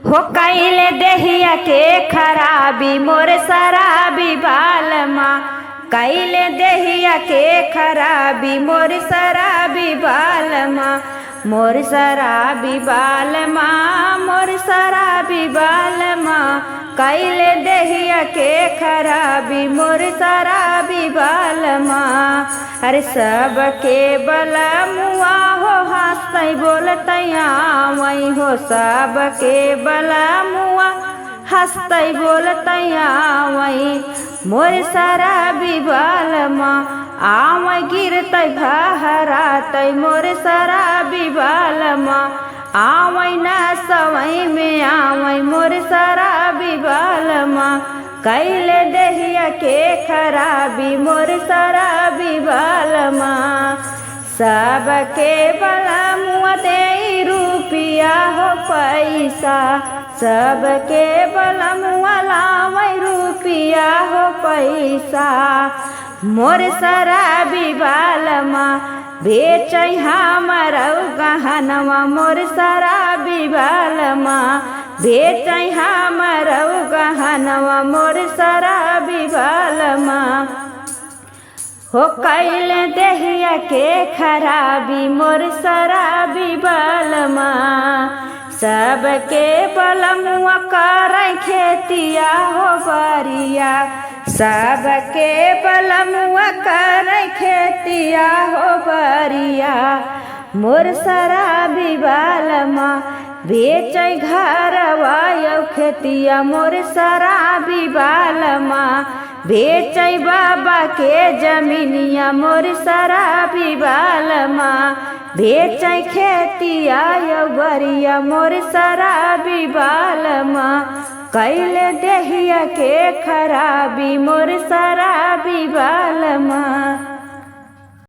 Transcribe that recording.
हो कैले देहिया के खराबी मोर शराबी बालमा, कैले देहिया के खराबी मोर शराबी बालमा, मोर शराबी बालमा, मोर शराबी बालमा, कैले देहिया के खराबी मोर शराबी बालमा। अरे सबके बलमुआ हो हंसतै बोलतैया वही हो, सबके बलमुआ हंसतै बोलतैया वही, मोर शराबी बालमा आवै गिरतै घहरातै मोर शराबी बालमा, आवै नसवै में आवै मोर शराबी बालमा, कैले देहिया के खराबी मोर शराबी बालमा। सबके बलमुआ दे रुपिया हो पैसा, सबके बलमुआ लावै रुपिया हो पैसा, मोर शराबी बालमा बेचै हमर गहनवा, मोर शराबी बालमा बेचै हमर गहनवा, मोर शराबी बालमा। हो कैले देहिया के खराबी मोर शराबी बालमा, सबके बलमुआ करै खेतिया हो बरिया, सबके बलमुआ करै खेतिया हो बरिया, मोर शराबी बालमा बेचै घरवा यौ खेतिया, मोर शराबी बालमा बेचै बाबा के जमीनिया, मोर शराबी बालमा बेचै खेतिया यौ बरिया, मोर शराबी बालमा कैले देहिया के खराबी मोर शराबी बालमा।